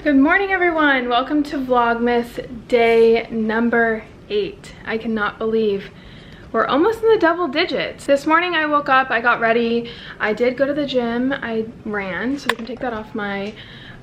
Good morning everyone, welcome to Vlogmas day number 8. I cannot believe we're almost in the double digits. This morning I woke up, I got ready, I did go to the gym, I ran, so we can take that off my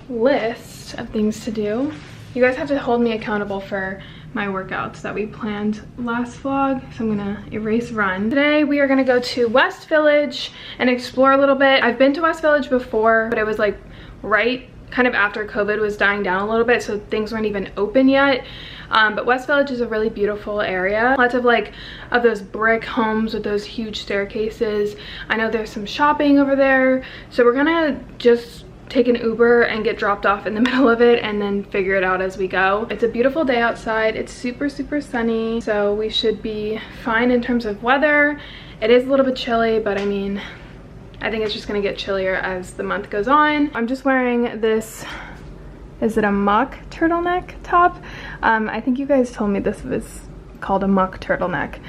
list of things to do. You guys have to hold me accountable for my workouts that we planned last vlog, so I'm gonna erase run. Today we are gonna go to West Village and explore a little bit. I've been to West Village before, but it was like right kind of after COVID was dying down a little bit, so things weren't even open yet. But West Village is a really beautiful area. Lots of those brick homes with those huge staircases. I know there's some shopping over there, so we're gonna just take an Uber and get dropped off in the middle of it and then figure it out as we go. It's a beautiful day outside. It's super sunny, so we should be fine in terms of weather. It is a little bit chilly, but I mean, I think it's just gonna get chillier as the month goes on. I'm just wearing this, is it a mock turtleneck top? I think you guys told me this was called a mock turtleneck.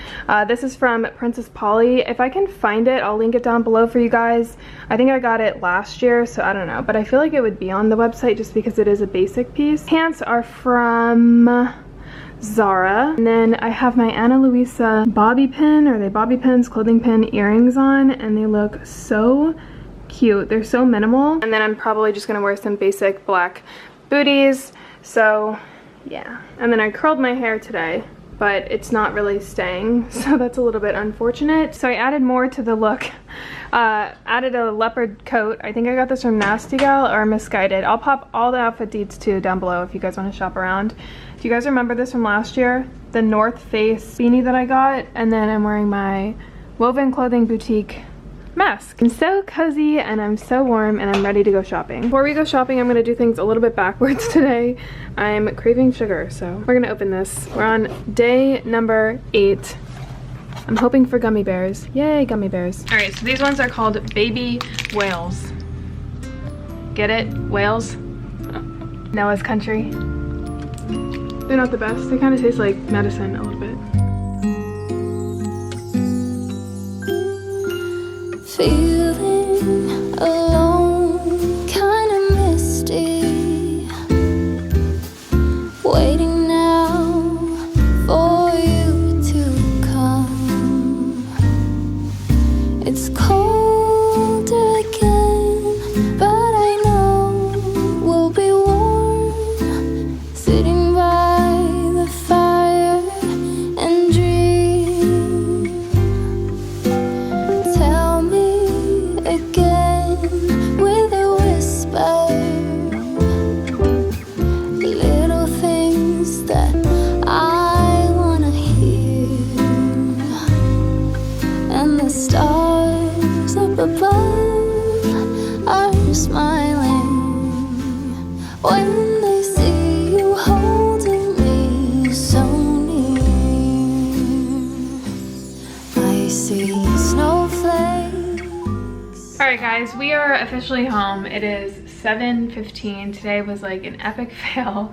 This is from Princess Polly. If I can find it, I'll link it down below for you guys. I think I got it last year, so I don't know, but I feel like it would be on the website just because it is a basic piece. Pants are from Zara, and then I have my Ana Luisa bobby pin, or they bobby pins, clothing pin earrings on, and they look so cute. They're so minimal. And then I'm probably just gonna wear some basic black booties, so yeah. And then I curled my hair today, but it's not really staying, so that's a little bit unfortunate. So I added more to the look. Added a leopard coat. I think I got this from Nasty Gal or Misguided. I'll pop all the outfit deets too down below if you guys want to shop around. If you guys remember this from last year, the North Face beanie that I got, and then I'm wearing my Woven Clothing Boutique mask. I'm so cozy and I'm so warm and I'm ready to go shopping. Before we go shopping, I'm gonna do things a little bit backwards today. I'm craving sugar, so we're gonna open this. We're on day number 8. I'm hoping for gummy bears. Yay, gummy bears. All right, so these ones are called Baby Whales. Get it? Whales? Noah's Country. They're not the best. They kind of taste like medicine a little bit. Feeling alone, kinda misty, waiting now for you to come. It's cold again, but I know we'll be warm, sitting by the fire and dream. Tell me again with a whisper, little things that I wanna hear, and the stars up above are smiling when they see you holding me so near. I see snowflakes. All right guys, we are officially home. It is 7:15. Today was like an epic fail.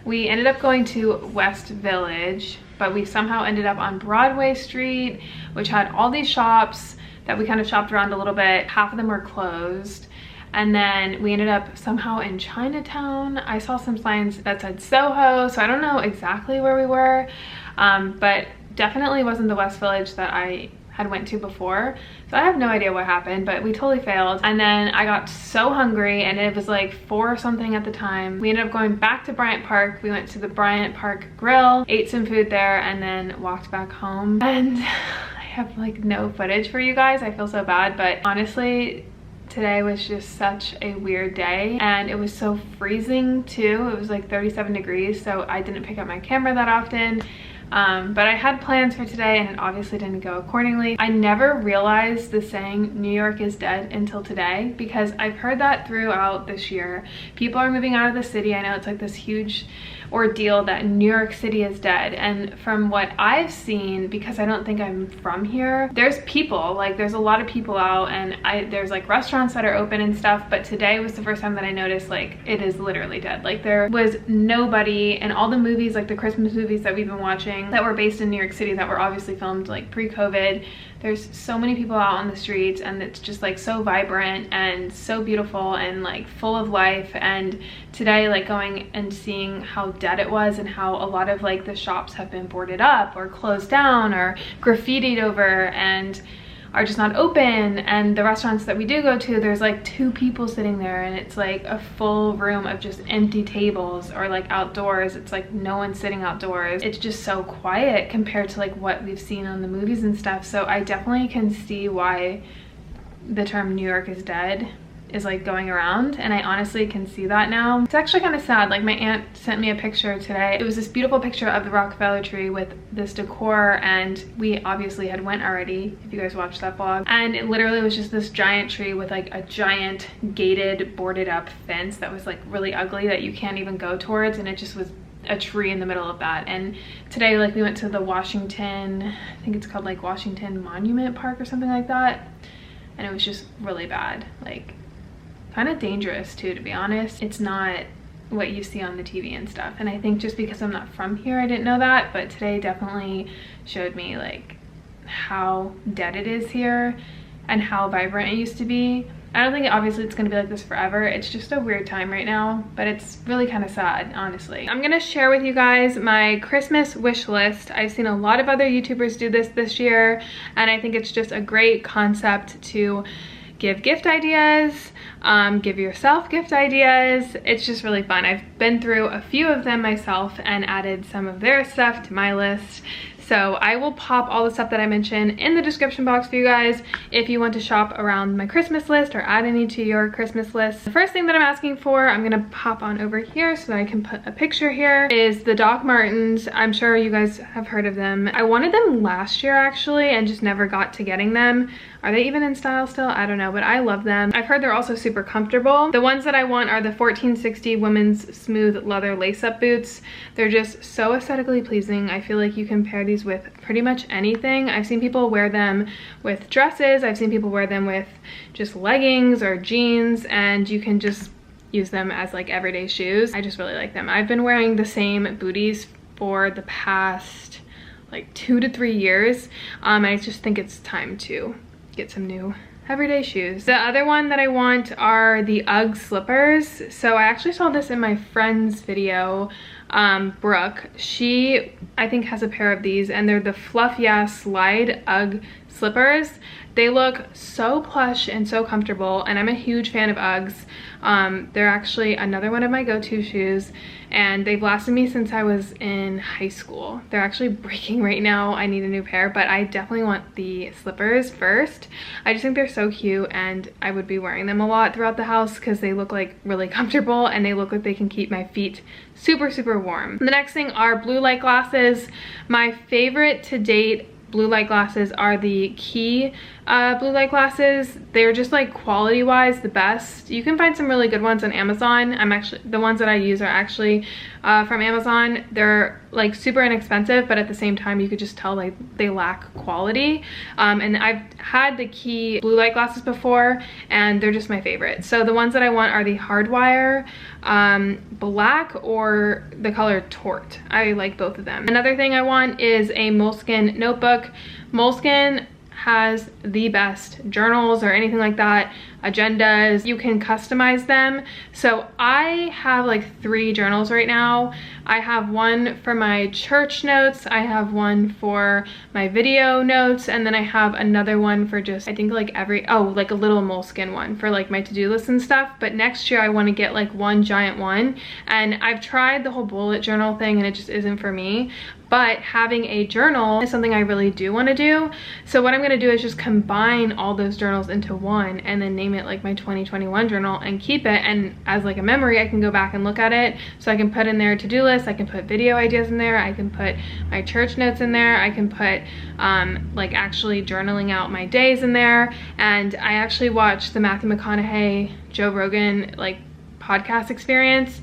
We ended up going to West Village, but we somehow ended up on Broadway Street, which had all these shops that we kind of shopped around a little bit. Half of them were closed. And then we ended up somehow in Chinatown. I saw some signs that said Soho, so I don't know exactly where we were, but definitely wasn't the West Village that I had went to before. So I have no idea what happened, but we totally failed. And then I got so hungry, and it was like 4 or something at the time. We ended up going back to Bryant Park. We went to the Bryant Park Grill, ate some food there, and then walked back home. And I have like no footage for you guys. I feel so bad, but honestly, today was just such a weird day, and it was so freezing too. It was like 37 degrees, so I didn't pick up my camera that often. But I had plans for today and it obviously didn't go accordingly. I never realized the saying New York is dead until today, because I've heard that throughout this year. People are moving out of the city. I know it's like this huge ordeal that New York City is dead, and from what I've seen, because I don't think I'm from here, there's people, like there's a lot of people out, and there's like restaurants that are open and stuff, but today was the first time that I noticed like it is literally dead. Like there was nobody, and all the movies, like the Christmas movies that we've been watching, watching that were based in New York City that were obviously filmed like pre-COVID. There's so many people out on the streets, and it's just like so vibrant and so beautiful and like full of life. And today, like going and seeing how dead it was and how a lot of like the shops have been boarded up or closed down or graffitied over and are just not open. And the restaurants that we do go to, there's like 2 people sitting there, and it's like a full room of just empty tables, or like outdoors it's like no one sitting outdoors. It's just so quiet compared to like what we've seen on the movies and stuff. So I definitely can see why the term New York is dead is like going around, and I honestly can see that now. It's actually kind of sad. Like my aunt sent me a picture today. It was this beautiful picture of the Rockefeller tree with this decor, and we obviously had went already, if you guys watched that vlog, and it literally was just this giant tree with like a giant gated boarded up fence that was like really ugly that you can't even go towards, and it just was a tree in the middle of that. And today like we went to the Washington, I think it's called like Washington Monument Park or something like that, and it was just really bad, like kind of dangerous too, to be honest. It's not what you see on the TV and stuff, and I think just because I'm not from here I didn't know that, but today definitely showed me like how dead it is here and how vibrant it used to be. I don't think obviously it's gonna be like this forever. It's just a weird time right now, but it's really kind of sad, honestly. I'm gonna share with you guys my Christmas wish list. I've seen a lot of other YouTubers do this year, and I think it's just a great concept to give gift ideas, give yourself gift ideas. It's just really fun. I've been through a few of them myself and added some of their stuff to my list. So I will pop all the stuff that I mentioned in the description box for you guys if you want to shop around my Christmas list or add any to your Christmas list. The first thing that I'm asking for, I'm gonna pop on over here so that I can put a picture here, is the Doc Martens. I'm sure you guys have heard of them. I wanted them last year actually and just never got to getting them. Are they even in style still? I don't know, but I love them. I've heard they're also super comfortable. The ones that I want are the 1460 women's smooth leather lace-up boots. They're just so aesthetically pleasing. I feel like you can pair these with pretty much anything. I've seen people wear them with dresses. I've seen people wear them with just leggings or jeans, and you can just use them as like everyday shoes. I just really like them. I've been wearing the same booties for the past like 2 to 3 years. I just think it's time to get some new everyday shoes. The other one that I want are the Ugg Slippers. So I actually saw this in my friend's video, Brooke. She, I think, has a pair of these, and they're the Fluff Yeah Slide Ugg Slippers. They look so plush and so comfortable, and I'm a huge fan of Uggs. They're actually another one of my go-to shoes, and they've lasted me since I was in high school. They're actually breaking right now. I need a new pair, but I definitely want the slippers first. I just think they're so cute, and I would be wearing them a lot throughout the house because they look like really comfortable, and they look like they can keep my feet super, super warm. The next thing are blue light glasses. My favorite to date blue light glasses are the Key blue light glasses. They're just like quality wise the best. You can find some really good ones on Amazon. The ones that I use are actually from Amazon. They're like super inexpensive, but at the same time you could just tell like they lack quality. And I've had the Key blue light glasses before, and they're just my favorite. So the ones that I want are the Hardwire black or the color Tort. I like both of them. Another thing I want is a Moleskin notebook. Moleskin has the best journals or anything like that, agendas. You can customize them. So I have like 3 journals right now. I have one for my church notes, I have one for my video notes, and then I have another one for just, I think like like a little Moleskin one for like my to-do list and stuff. But next year I want to get like one giant one, and I've tried the whole bullet journal thing and it just isn't for me. But having a journal is something I really do want to do. So what I'm going to do is just combine all those journals into one and then name it like my 2021 journal and keep it. And as like a memory, I can go back and look at it. So I can put in there to-do lists, I can put video ideas in there, I can put my church notes in there, I can put like actually journaling out my days in there. And I actually watched the Matthew McConaughey, Joe Rogan like podcast experience.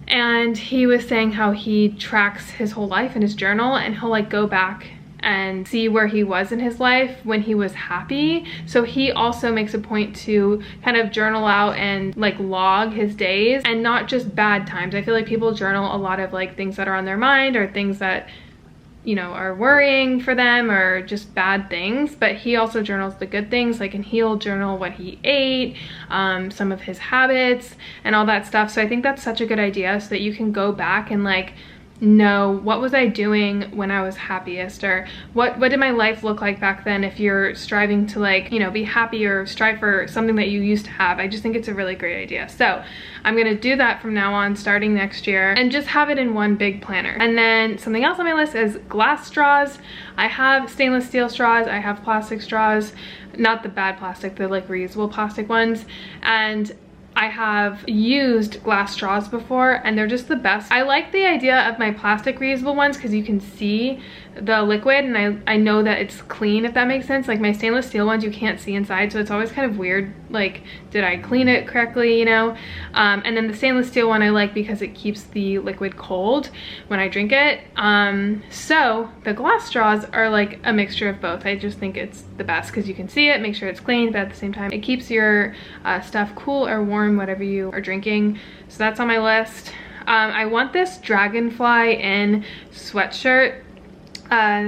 And he was saying how he tracks his whole life in his journal, and he'll like go back and see where he was in his life when he was happy. So he also makes a point to kind of journal out and like log his days, and not just bad times. I feel like people journal a lot of like things that are on their mind or things that you know, are worrying for them or just bad things, but he also journals the good things. Like, and he'll journal what he ate, some of his habits and all that stuff. So I think that's such a good idea, so that you can go back and like know, what was I doing when I was happiest, or what did my life look like back then, if you're striving to, like, you know, be happy or strive for something that you used to have. I just think it's a really great idea. So I'm gonna do that from now on, starting next year, and just have it in one big planner. And then something else on my list is glass straws. I have stainless steel straws, I have plastic straws, not the bad plastic, the like reusable plastic ones, and I have used glass straws before and they're just the best. I like the idea of my plastic reusable ones because you can see the liquid, and I know that it's clean, if that makes sense. Like my stainless steel ones, you can't see inside, so it's always kind of weird, like, did I clean it correctly, you know? And then the stainless steel one I like because it keeps the liquid cold when I drink it. So the glass straws are like a mixture of both. I just think it's the best because you can see it, make sure it's clean, but at the same time it keeps your stuff cool or warm, whatever you are drinking. So that's on my list. I want this Dragonfly in sweatshirt.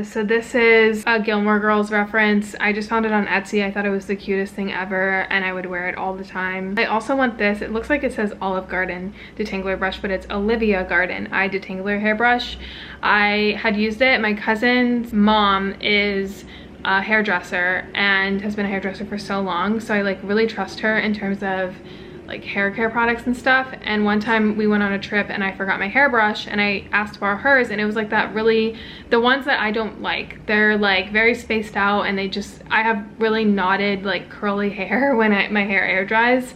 So this is a Gilmore Girls reference. I just found it on Etsy. I thought it was the cutest thing ever and I would wear it all the time. I also want this. It looks like it says Olive Garden detangler brush, but it's Olivia Garden eye detangler hairbrush. I had used it. My cousin's mom is a hairdresser and has been a hairdresser for so long, so I like really trust her in terms of like hair care products and stuff. And one time we went on a trip and I forgot my hairbrush and I asked to borrow hers, and it was like that really, the ones that I don't like, they're like very spaced out and they just, I have really knotted like curly hair when my hair air dries,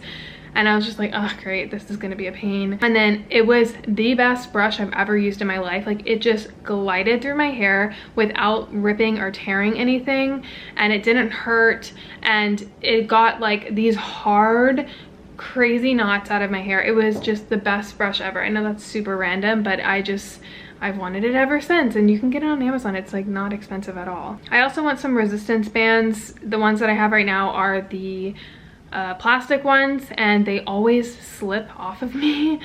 and I was just like, oh great, this is gonna be a pain. And then it was the best brush I've ever used in my life. Like it just glided through my hair without ripping or tearing anything, and it didn't hurt, and it got like these hard crazy knots out of my hair. It was just the best brush ever. I know that's super random, but I've wanted it ever since, and you can get it on Amazon. It's like not expensive at all. I also want some resistance bands. The ones that I have right now are the plastic ones, and they always slip off of me.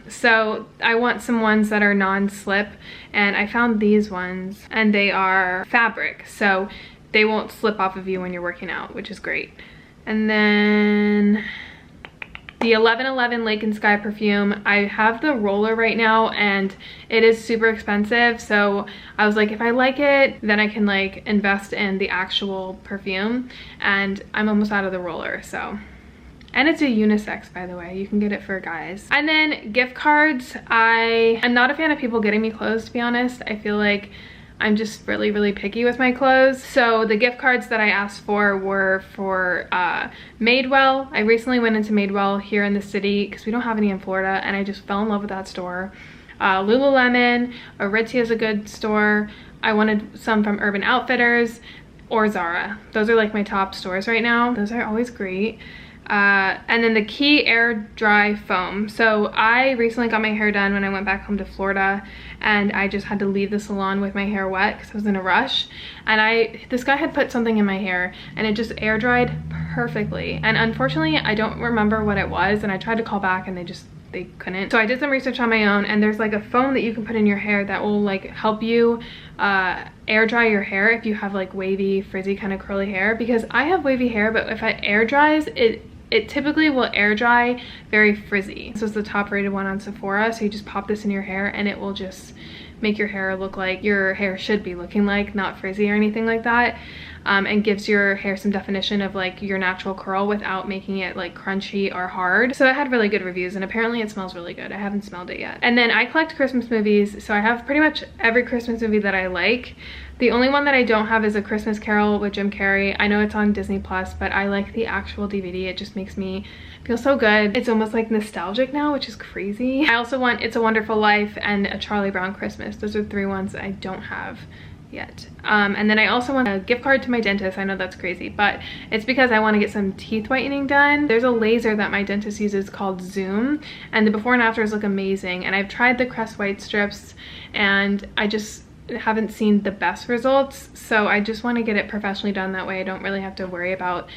So I want some ones that are non-slip, and I found these ones, and they are fabric, so they won't slip off of you when you're working out, which is great. And then the 1111 Lake and Sky perfume. I have the roller right now and it is super expensive, so I was like, if I like it, then I can like invest in the actual perfume, and I'm almost out of the roller, so. And it's a unisex, by the way. You can get it for guys. And then gift cards. I am not a fan of people getting me clothes, to be honest. I feel like I'm just really, really picky with my clothes. So the gift cards that I asked for were for Madewell. I recently went into Madewell here in the city because we don't have any in Florida, and I just fell in love with that store. Lululemon, Aritzia is a good store. I wanted some from Urban Outfitters or Zara. Those are like my top stores right now. Those are always great. And then the Key Air Dry Foam. So I recently got my hair done when I went back home to Florida, and I just had to leave the salon with my hair wet because I was in a rush, and this guy had put something in my hair and it just air dried perfectly, and unfortunately I don't remember what it was, and I tried to call back and they couldn't. So I did some research on my own, and there's like a foam that you can put in your hair that will like help you air dry your hair if you have like wavy, frizzy kind of curly hair, because I have wavy hair, but if it air dries, it typically will air dry very frizzy. This was the top rated one on Sephora, so you just pop this in your hair and it will just make your hair look like your hair should be looking like, not frizzy or anything like that. And gives your hair some definition of like your natural curl without making it like crunchy or hard. So it had really good reviews, and apparently it smells really good. I haven't smelled it yet. And then I collect Christmas movies, so I have pretty much every Christmas movie that I like. The only one that I don't have is A Christmas Carol with Jim Carrey. I know it's on Disney Plus, but I like the actual DVD. It just makes me feel so good. It's almost like nostalgic now, which is crazy. I also want It's a Wonderful Life and A Charlie Brown Christmas. Those are 3 ones that I don't have yet. And then I also want a gift card to my dentist. I know that's crazy, but it's because I want to get some teeth whitening done. There's a laser that my dentist uses called Zoom, and the before and afters look amazing. And I've tried the Crest White strips, and I just haven't seen the best results, so I just want to get it professionally done. That way I don't really have to worry about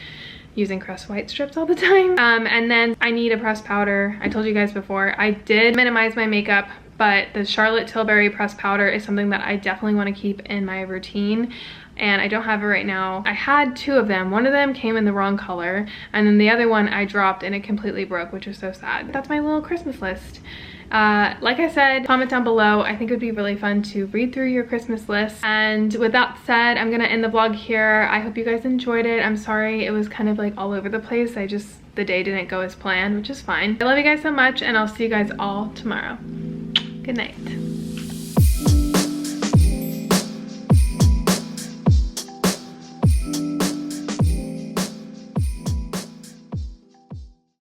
using Crest White strips all the time. And then I need a pressed powder. I told you guys before, I did minimize my makeup but the Charlotte Tilbury pressed powder is something that I definitely want to keep in my routine, and I don't have it right now. I had 2 of them. One of them came in the wrong color, and then the other one I dropped and it completely broke, which is so sad. That's my little Christmas list. Like I said, comment down below. I think it would be really fun to read through your Christmas list. And with that said, I'm gonna end the vlog here. I hope you guys enjoyed it. I'm sorry it was kind of like all over the place. The day didn't go as planned, which is fine. I love you guys so much, and I'll see you guys all tomorrow. Good night.